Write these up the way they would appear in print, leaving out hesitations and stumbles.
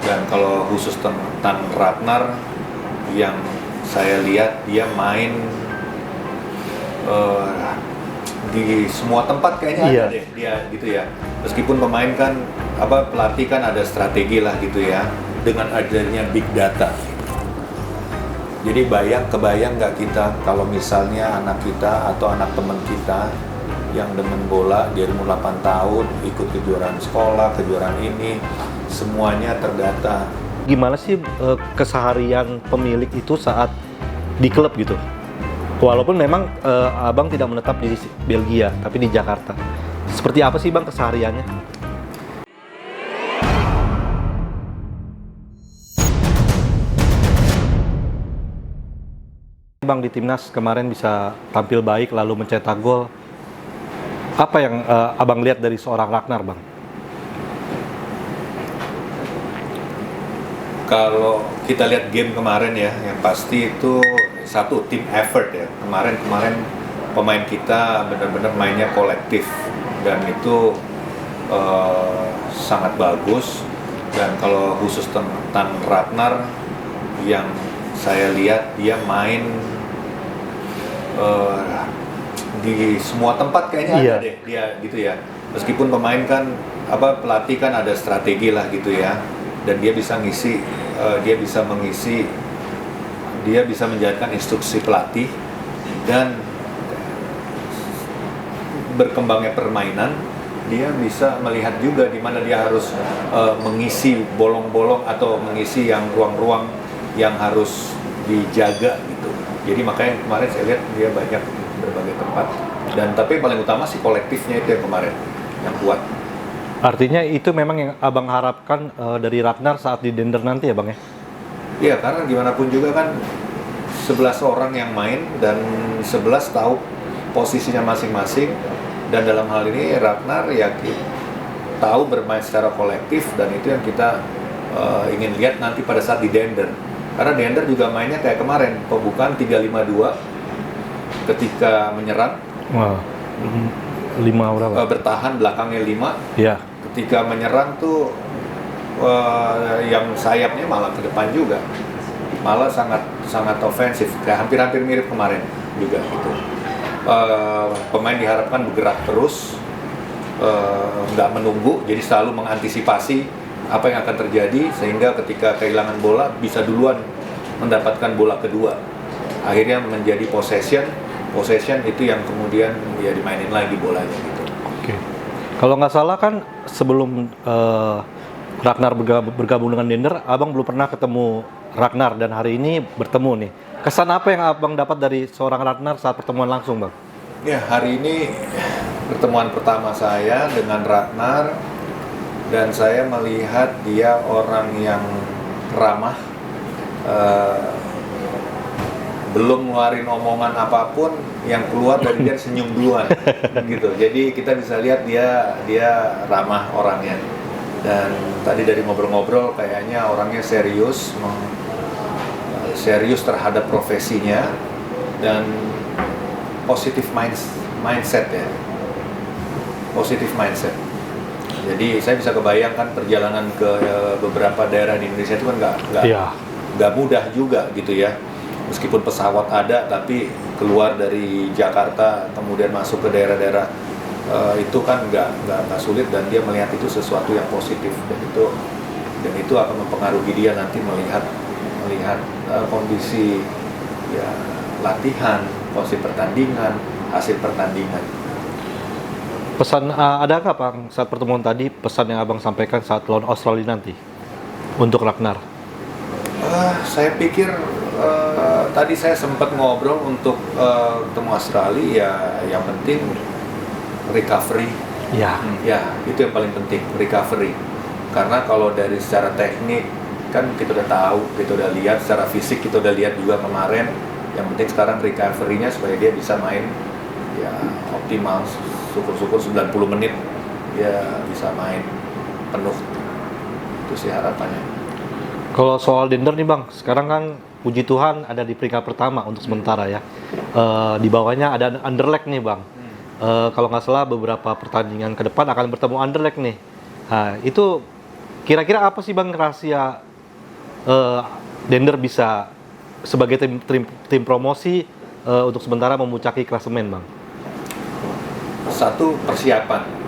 Dan kalau khusus tentang Ragnar, yang saya lihat dia main di semua tempat kayaknya Iya. ada deh dia gitu ya. Meskipun pemain kan pelatih kan ada strategi lah gitu ya dengan adanya big data. Jadi kebayang nggak kita kalau misalnya anak kita atau anak teman kita yang demen bola, dia umur 8 tahun, ikut kejuaraan sekolah, kejuaraan ini, semuanya terdata. Gimana sih keseharian pemilik itu saat di klub gitu? Walaupun memang abang tidak menetap di Belgia, tapi di Jakarta. Seperti apa sih bang kesehariannya? Bang di timnas kemarin bisa tampil baik lalu mencetak gol. Apa yang abang lihat dari seorang Ragnar bang? Kalau kita lihat game kemarin ya, yang pasti itu satu tim effort ya. Kemarin pemain kita benar-benar mainnya kolektif dan itu sangat bagus. Dan kalau khusus tentang Ragnar, yang saya lihat dia main di semua tempat kayaknya Iya. ada deh dia gitu ya. Meskipun pemain kan pelatih kan ada strategi lah gitu ya. Dan dia bisa ngisi, dia bisa mengisi, dia bisa menjalankan instruksi pelatih dan berkembangnya permainan, dia bisa melihat juga di mana dia harus mengisi bolong-bolong atau mengisi yang ruang-ruang yang harus dijaga gitu. Jadi makanya kemarin saya lihat dia banyak berbagai tempat dan tapi paling utama sih kolektifnya itu yang kemarin yang kuat. Artinya itu memang yang abang harapkan dari Ragnar saat di Dender nanti ya bang ya? Iya, karena gimana pun juga kan 11 orang yang main dan 11 tahu posisinya masing-masing, dan dalam hal ini Ragnar yakin tahu bermain secara kolektif, dan itu yang kita ingin lihat nanti pada saat di Dender. Karena Dender juga mainnya kayak kemarin, pembukaan 3-5-2 ketika menyerang. Wah, 5 berapa? Bertahan belakangnya 5. Ya. Ketika menyerang tuh yang sayapnya malah ke depan juga, malah sangat ofensif, kayak hampir mirip kemarin juga gitu. Pemain diharapkan bergerak terus, nggak menunggu, jadi selalu mengantisipasi apa yang akan terjadi sehingga ketika kehilangan bola bisa duluan mendapatkan bola kedua. Akhirnya menjadi possession itu yang kemudian ya dimainin lagi bolanya gitu. Oke. Kalau nggak salah kan sebelum Ragnar bergabung dengan Dender, abang belum pernah ketemu Ragnar dan hari ini bertemu nih. Kesan apa yang abang dapat dari seorang Ragnar saat pertemuan langsung bang? Ya, hari ini pertemuan pertama saya dengan Ragnar dan saya melihat dia orang yang ramah, belum ngeluarin omongan apapun, yang keluar dari dia senyum duluan gitu. Jadi kita bisa lihat dia ramah orangnya. Dan tadi dari ngobrol-ngobrol kayaknya orangnya serius terhadap profesinya dan positive mindset ya. Positive mindset. Jadi saya bisa kebayangkan perjalanan ke beberapa daerah di Indonesia itu kan nggak mudah juga gitu ya. Meskipun pesawat ada, tapi keluar dari Jakarta kemudian masuk ke daerah-daerah itu kan nggak sulit, dan dia melihat itu sesuatu yang positif, dan itu akan mempengaruhi dia nanti melihat kondisi ya latihan, kondisi pertandingan, hasil pertandingan. Pesan ada nggak bang saat pertemuan tadi, pesan yang abang sampaikan saat lawan Australia nanti untuk Ragnar? Saya pikir tadi saya sempat ngobrol untuk ketemu Australia, ya yang penting recovery. Ya. Ya, itu yang paling penting, recovery. Karena kalau dari secara teknik kan kita udah tahu, kita udah lihat secara fisik, kita udah lihat juga kemarin. Yang penting sekarang recovery-nya supaya dia bisa main ya optimal, syukur-syukur 90 menit dia bisa main penuh. Itu sih harapannya. Kalau soal Dender nih bang, sekarang kan puji Tuhan ada di peringkat pertama untuk sementara ya. Di bawahnya ada Anderlecht nih bang. Kalau nggak salah beberapa pertandingan ke depan akan bertemu Anderlecht nih. Nah, itu kira-kira apa sih Bang rahasia Dender bisa sebagai tim promosi untuk sementara memuncaki klasemen, Bang? Satu, persiapan.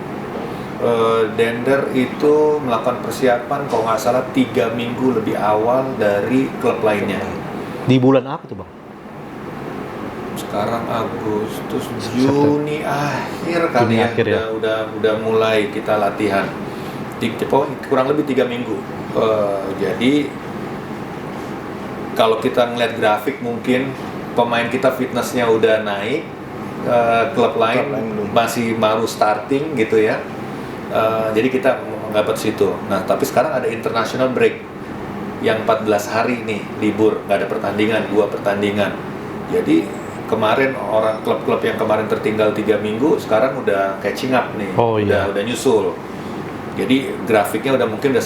Dender itu melakukan persiapan kalau nggak salah 3 minggu lebih awal dari klub lainnya. Di bulan apa tuh, Bang? Sekarang Agustus, Juni akhir kali Juni ya, akhir ya. udah mulai kita latihan. Kurang lebih 3 minggu. Jadi kalau kita ngeliat grafik mungkin pemain kita fitnessnya udah naik, klub lain masih baru starting gitu ya. Jadi kita mendapat situ. Nah, tapi sekarang ada international break yang 14 hari nih libur, nggak ada pertandingan, 2 pertandingan. Jadi kemarin orang klub-klub yang kemarin tertinggal 3 minggu sekarang udah catching up nih, udah nyusul. Jadi grafiknya mungkin udah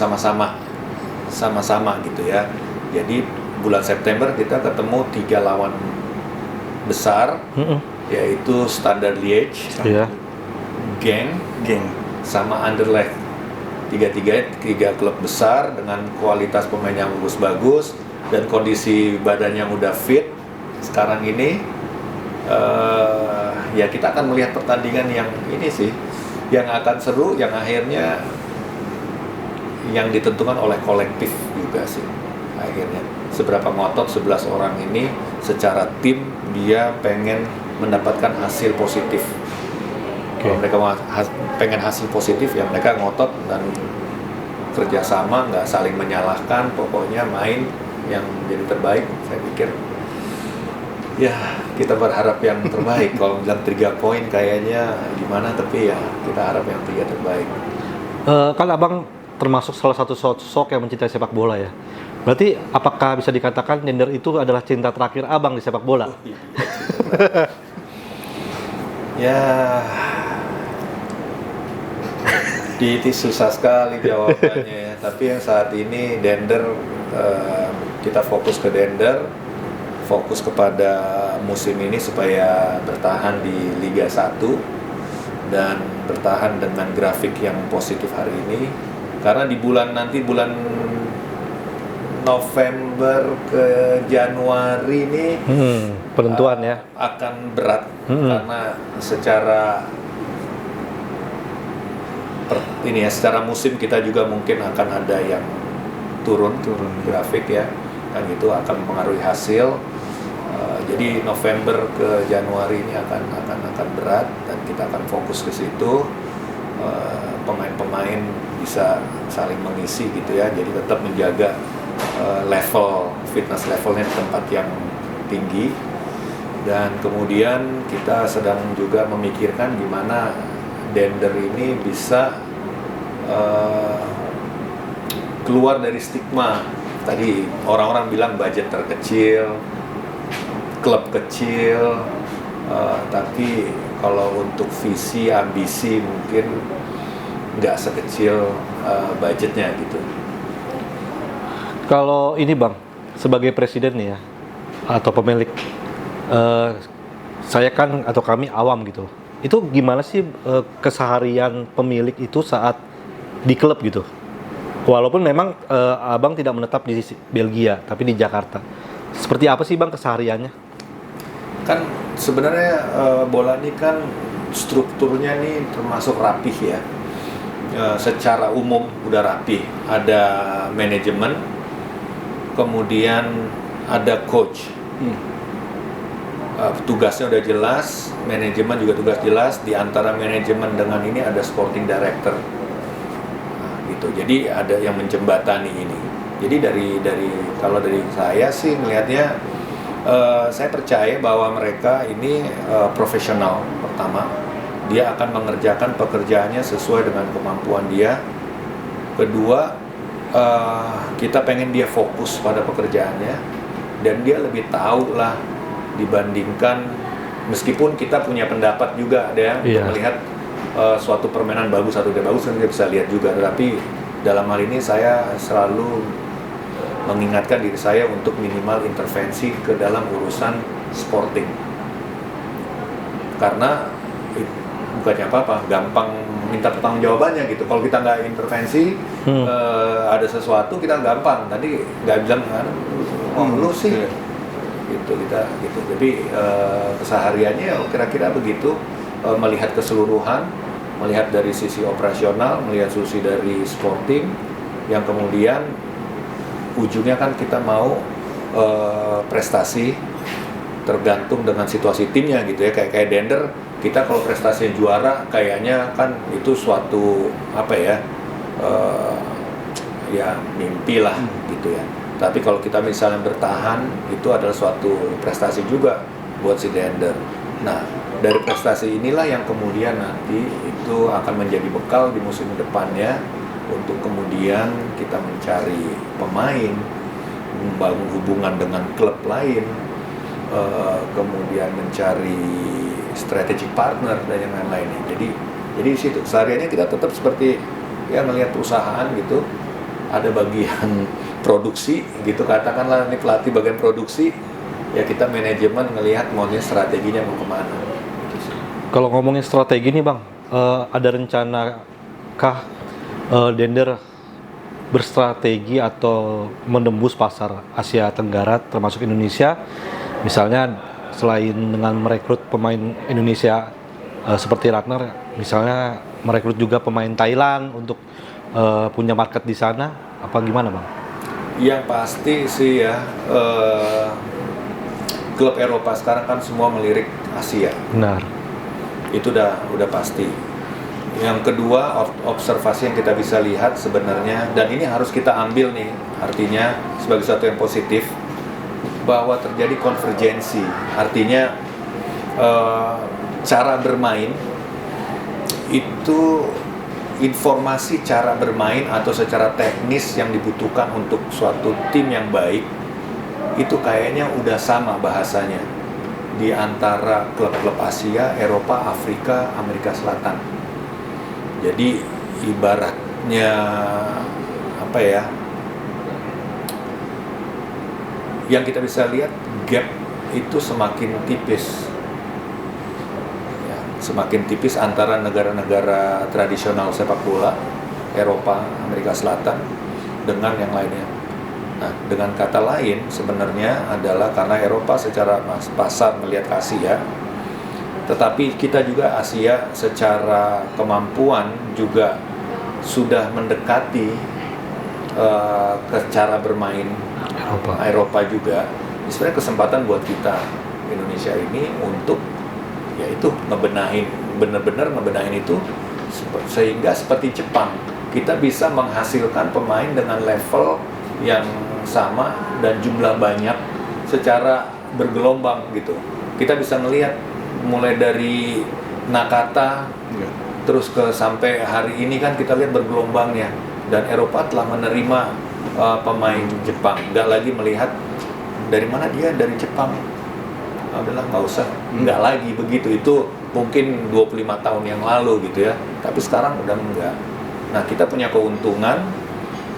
sama-sama gitu ya. Jadi bulan September kita ketemu 3 lawan besar, yaitu Standard Liège, Genk, sama Anderlecht. Tiga klub besar dengan kualitas pemain yang bagus-bagus dan kondisi badan yang udah fit. Sekarang ini ya kita akan melihat pertandingan yang ini sih, yang akan seru, yang akhirnya yang ditentukan oleh kolektif juga sih. Akhirnya seberapa ngotot 11 orang ini secara tim dia pengen mendapatkan hasil positif. Kalau mereka pengen hasil positif ya mereka ngotot dan kerjasama, nggak saling menyalahkan, pokoknya main yang jadi terbaik. Saya pikir ya kita berharap yang terbaik. Kalau bilang 3 poin kayaknya gimana, tapi ya kita harap yang 3 terbaik. Kan Abang termasuk salah satu sosok yang mencintai sepak bola ya. Berarti apakah bisa dikatakan Dender itu adalah cinta terakhir Abang di sepak bola? Ya, itu susah sekali jawabannya ya. Tapi yang saat ini Dender, kita fokus ke Dender, fokus kepada musim ini supaya bertahan di Liga 1 dan bertahan dengan grafik yang positif hari ini. Karena di bulan November ke Januari ini penentuan ya akan berat karena secara secara musim kita juga mungkin akan ada yang turun grafik ya, kan itu akan mempengaruhi hasil. Jadi November ke Januari ini akan berat dan kita akan fokus ke situ. Pemain-pemain bisa saling mengisi gitu ya, jadi tetap menjaga fitness levelnya di tempat yang tinggi. Dan kemudian kita sedang juga memikirkan gimana Dender ini bisa keluar dari stigma. Tadi orang-orang bilang budget terkecil, klub kecil, tapi kalau untuk visi, ambisi mungkin nggak sekecil budgetnya gitu. Kalau ini Bang, sebagai presiden nih ya, atau pemilik, saya kan atau kami awam gitu. Itu gimana sih keseharian pemilik itu saat di klub gitu? Walaupun memang Abang tidak menetap di Belgia, tapi di Jakarta. Seperti apa sih Bang kesehariannya? Kan sebenarnya bola ini kan strukturnya nih termasuk rapih ya. Secara umum udah rapih. Ada manajemen, kemudian ada coach. Tugasnya udah jelas, manajemen juga tugas jelas. Di antara manajemen dengan ini ada sporting director. Gitu. Jadi ada yang menjembatani ini. Jadi kalau dari saya sih melihatnya, saya percaya bahwa mereka ini profesional. Pertama, dia akan mengerjakan pekerjaannya sesuai dengan kemampuan dia. Kedua, kita pengen dia fokus pada pekerjaannya dan dia lebih tahu lah dibandingkan, meskipun kita punya pendapat juga ada yang melihat suatu permainan bagus atau tidak bagus kan kita bisa lihat juga. Tapi dalam hal ini saya selalu mengingatkan diri saya untuk minimal intervensi ke dalam urusan sporting, karena bukannya apa-apa, gampang minta pertanggungjawabannya gitu. Kalau kita nggak intervensi, ada sesuatu kita gampang. Tadi nggak bilang kan, lu sih, gitu kita gitu. Jadi kesehariannya ya kira-kira begitu, melihat keseluruhan, melihat dari sisi operasional, melihat sisi dari sporting, yang kemudian ujungnya kan kita mau prestasi tergantung dengan situasi timnya gitu ya, kayak Dender. Kita kalau prestasinya juara kayaknya kan itu suatu apa ya, ya mimpi lah gitu ya. Tapi kalau kita misalnya bertahan, itu adalah suatu prestasi juga buat si Dender. Nah, dari prestasi inilah yang kemudian nanti itu akan menjadi bekal di musim depannya untuk kemudian kita mencari pemain, membangun hubungan dengan klub lain, kemudian mencari strategic partner dan yang lain-lainnya. Jadi di situ sehariannya kita tetap seperti ya ngelihat perusahaan gitu, ada bagian produksi gitu, katakanlah ini pelatih bagian produksi, ya kita manajemen ngelihat maunya strateginya mau kemana. Kalau ngomongin strategi nih Bang, ada rencana kah Dender berstrategi atau menembus pasar Asia Tenggara termasuk Indonesia, misalnya selain dengan merekrut pemain Indonesia seperti Ragnar, misalnya merekrut juga pemain Thailand untuk punya market di sana, apa gimana Bang? Yang pasti sih ya, klub Eropa sekarang kan semua melirik Asia. Benar. Itu udah pasti. Yang kedua, observasi yang kita bisa lihat sebenarnya, dan ini harus kita ambil nih, artinya sebagai sesuatu yang positif, bahwa terjadi konvergensi. Artinya cara bermain itu, informasi cara bermain atau secara teknis yang dibutuhkan untuk suatu tim yang baik itu kayaknya udah sama bahasanya di antara klub-klub Asia, Eropa, Afrika, Amerika Selatan. Jadi ibaratnya apa ya, yang kita bisa lihat gap itu semakin tipis ya, semakin tipis antara negara-negara tradisional sepak bola Eropa, Amerika Selatan dengan yang lainnya. Nah, dengan kata lain sebenarnya adalah karena Eropa secara pasar melihat Asia, tetapi kita juga Asia secara kemampuan juga sudah mendekati ke cara bermain Eropa juga. Sebenarnya kesempatan buat kita Indonesia ini untuk yaitu benar-benar ngebenahin itu sehingga seperti Jepang kita bisa menghasilkan pemain dengan level yang sama dan jumlah banyak secara bergelombang gitu. Kita bisa melihat mulai dari Nakata terus ke sampai hari ini kan kita lihat bergelombangnya, dan Eropa telah menerima pemain Jepang, nggak lagi melihat dari mana dia dari Jepang, adalah nggak usah, nggak lagi begitu. Itu mungkin 25 tahun yang lalu gitu ya, tapi sekarang udah enggak. Nah, kita punya keuntungan,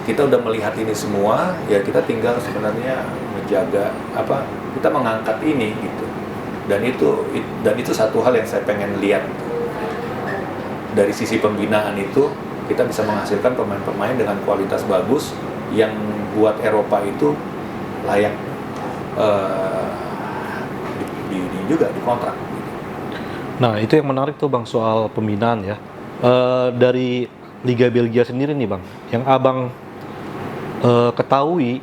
kita udah melihat ini semua, ya kita tinggal sebenarnya menjaga kita mengangkat ini gitu. Dan itu satu hal yang saya pengen lihat dari sisi pembinaan itu, kita bisa menghasilkan pemain-pemain dengan kualitas bagus yang buat Eropa itu layak juga dikontrak. Nah, itu yang menarik tuh Bang soal pembinaan ya. Dari Liga Belgia sendiri nih Bang, yang Abang ketahui,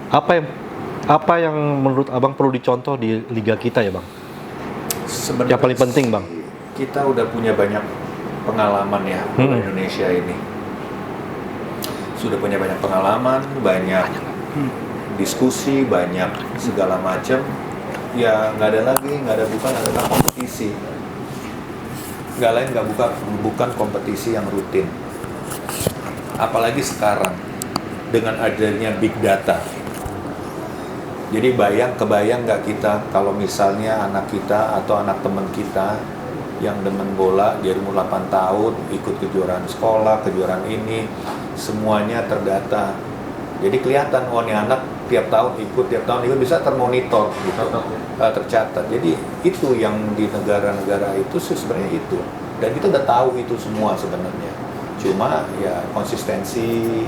apa yang menurut Abang perlu dicontoh di liga kita ya Bang? Sebenarnya yang paling penting Bang, kita udah punya banyak pengalaman ya bola Indonesia ini. Sudah punya banyak pengalaman, banyak diskusi, banyak segala macam. Ya nggak ada kompetisi. Bukan kompetisi yang rutin. Apalagi sekarang dengan adanya big data. Jadi kebayang nggak kita kalau misalnya anak kita atau anak teman kita yang demen bola, dia umur 8 tahun, ikut kejuaraan sekolah, kejuaraan ini, semuanya terdata. Jadi kelihatan, ini anak tiap tahun ikut, bisa termonitor gitu, tercatat. Jadi itu yang di negara-negara itu sih sebenarnya itu. Dan kita udah tahu itu semua sebenarnya. Cuma ya konsistensi,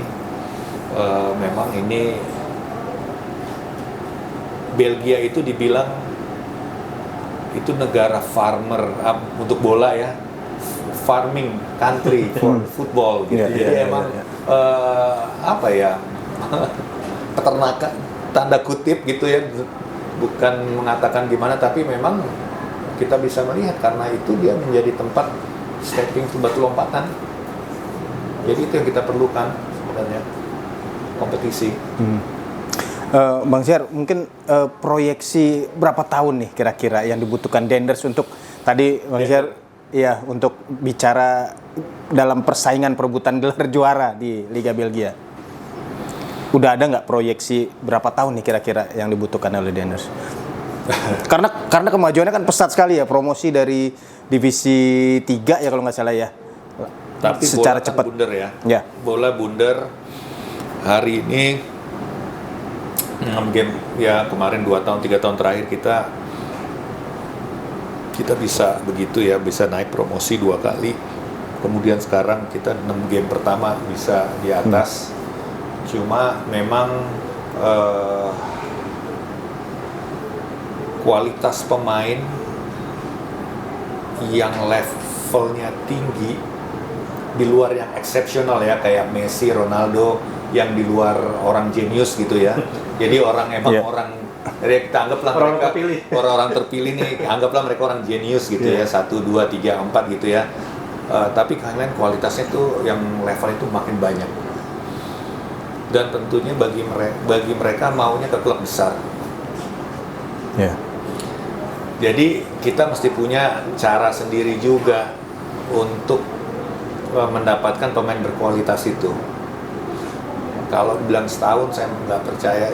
memang ini Belgia itu dibilang itu negara farmer untuk bola ya, farming country for football gitu. Jadi emang apa ya, peternakan tanda kutip gitu ya, bukan mengatakan gimana, tapi memang kita bisa melihat karena itu dia menjadi tempat stepping to batu lompatan. Jadi itu yang kita perlukan sebenarnya, kompetisi. Bang Syar, mungkin proyeksi berapa tahun nih kira-kira yang dibutuhkan Denders untuk tadi Bang Syar ya untuk bicara dalam persaingan perebutan gelar juara di Liga Belgia. Udah ada nggak proyeksi berapa tahun nih kira-kira yang dibutuhkan oleh Denders? karena kemajuannya kan pesat sekali ya, promosi dari divisi 3 ya kalau nggak salah ya. Tapi secara bola cepat kan bunder ya. Bola bunder hari ini 6 game ya, kemarin 2 tahun 3 tahun terakhir kita bisa begitu ya, bisa naik promosi 2 kali. Kemudian sekarang kita 6 game pertama bisa di atas. Cuma memang kualitas pemain yang levelnya tinggi di luar yang eksepsional ya, kayak Messi, Ronaldo, yang di luar orang jenius gitu ya. Jadi orang orang, jadi kita anggaplah mereka orang-orang terpilih nih, anggaplah mereka orang jenius gitu ya, 1, 2, 3, 4 gitu ya. Tapi kalian kualitasnya tuh yang level itu makin banyak. Dan tentunya bagi mereka maunya ke klub besar. Jadi kita mesti punya cara sendiri juga untuk mendapatkan pemain berkualitas itu. Kalau bilang setahun saya nggak percaya,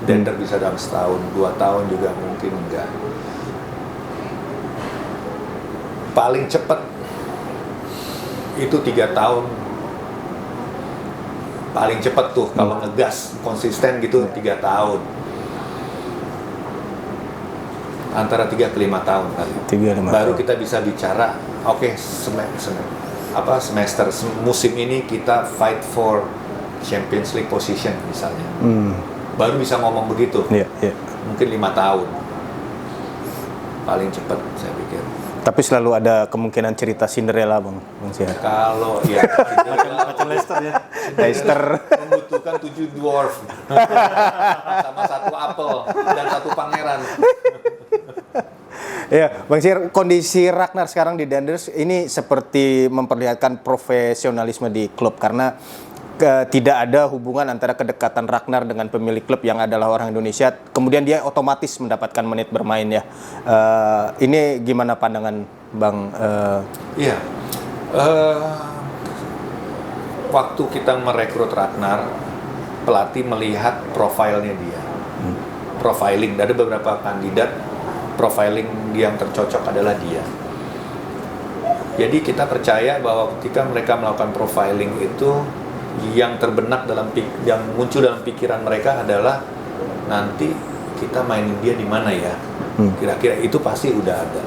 Dender bisa dalam setahun, 2 tahun juga mungkin enggak. Paling cepat itu 3 tahun. Paling cepat tuh kalau ngegas konsisten gitu 3 tahun. Antara 3 ke 5 tahun kali. Baru kita bisa bicara, oke, semester musim ini kita fight for Champions League position misalnya. Baru bisa ngomong begitu. Mungkin 5 tahun. Paling cepat saya pikir. Tapi selalu ada kemungkinan cerita Cinderella, Bang Syar. Kalau ya Macam Leicester ya. Leicester membutuhkan 7 dwarf sama 1 apel dan 1 pangeran. Ya, Bang Syar, kondisi Ragnar sekarang di Denders ini seperti memperlihatkan profesionalisme di klub karena tidak ada hubungan antara kedekatan Ragnar dengan pemilik klub yang adalah orang Indonesia, kemudian dia otomatis mendapatkan menit bermain ya. Ini gimana pandangan Bang? Iya, waktu kita merekrut Ragnar, pelatih melihat profilnya dia, profiling. Ada beberapa kandidat, profiling yang tercocok adalah dia. Jadi kita percaya bahwa ketika mereka melakukan profiling itu, yang terbenak yang muncul dalam pikiran mereka adalah nanti kita mainin dia di mana ya. Kira-kira itu pasti udah ada.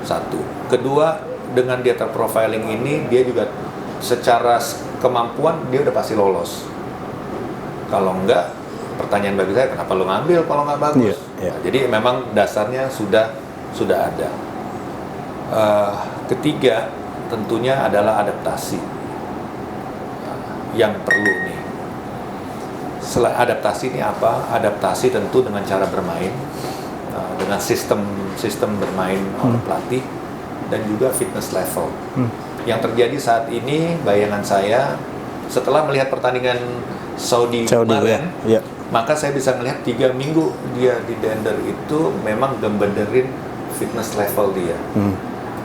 1. Kedua, dengan dia terprofiling ini, dia juga secara kemampuan dia udah pasti lolos. Kalau enggak, pertanyaan bagi saya, kenapa lo ngambil kalau nggak bagus? Nah, jadi memang dasarnya sudah ada. Ketiga, tentunya adalah adaptasi yang perlu nih. Adaptasi ini apa? Adaptasi tentu dengan cara bermain, dengan sistem bermain oleh pelatih, dan juga fitness level. Yang terjadi saat ini, bayangan saya setelah melihat pertandingan Saudi kemarin, maka saya bisa melihat 3 minggu dia di Dender itu memang gembenerin fitness level dia.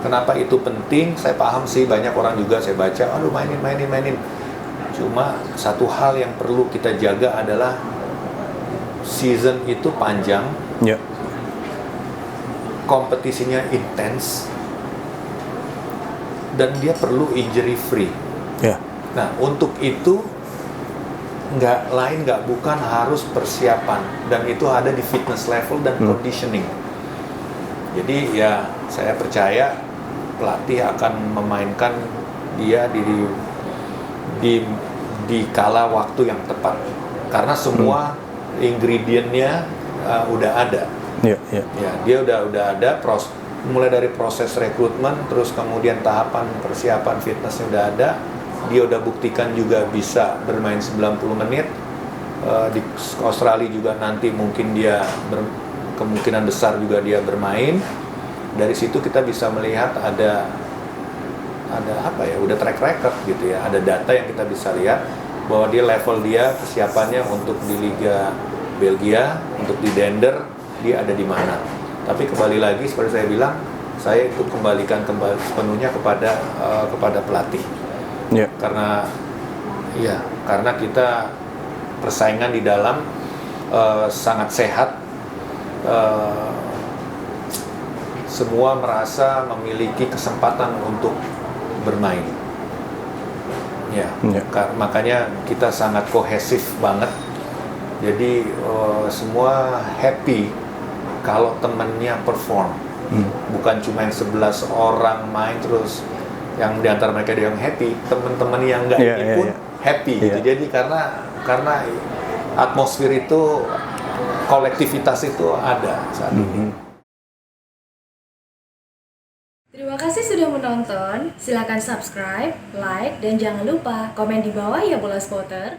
Kenapa itu penting? Saya paham sih, banyak orang juga saya baca, aduh mainin. Cuma satu hal yang perlu kita jaga adalah season itu panjang, kompetisinya intens, dan dia perlu injury free. Nah, untuk itu nggak bukan harus persiapan, dan itu ada di fitness level dan conditioning. Jadi ya saya percaya pelatih akan memainkan dia di di kala waktu yang tepat karena semua ingredientnya udah ada. Iya, iya. Ya, dia udah ada mulai dari proses rekrutmen, terus kemudian tahapan persiapan fitnessnya udah ada. Dia udah buktikan juga bisa bermain 90 menit. Di Australia juga nanti mungkin dia kemungkinan besar juga dia bermain. Dari situ kita bisa melihat ada apa ya, udah track record gitu ya, ada data yang kita bisa lihat bahwa level dia kesiapannya untuk di Liga Belgia, untuk di Dender dia ada di mana. Tapi kembali lagi seperti saya bilang, saya itu kembalikan sepenuhnya kepada pelatih. Yeah. Karena kita persaingan di dalam sangat sehat. Semua merasa memiliki kesempatan untuk bermain. Makanya kita sangat kohesif banget. Jadi semua happy kalau temennya perform. Bukan cuma yang 11 orang main terus yang diantara mereka dia yang happy, teman-teman yang nggak ini pun happy gitu. Jadi karena atmosfer itu, kolektivitas itu ada saat ini. Terima kasih sudah menonton. Silakan subscribe, like, dan jangan lupa komen di bawah ya Bola Spotter.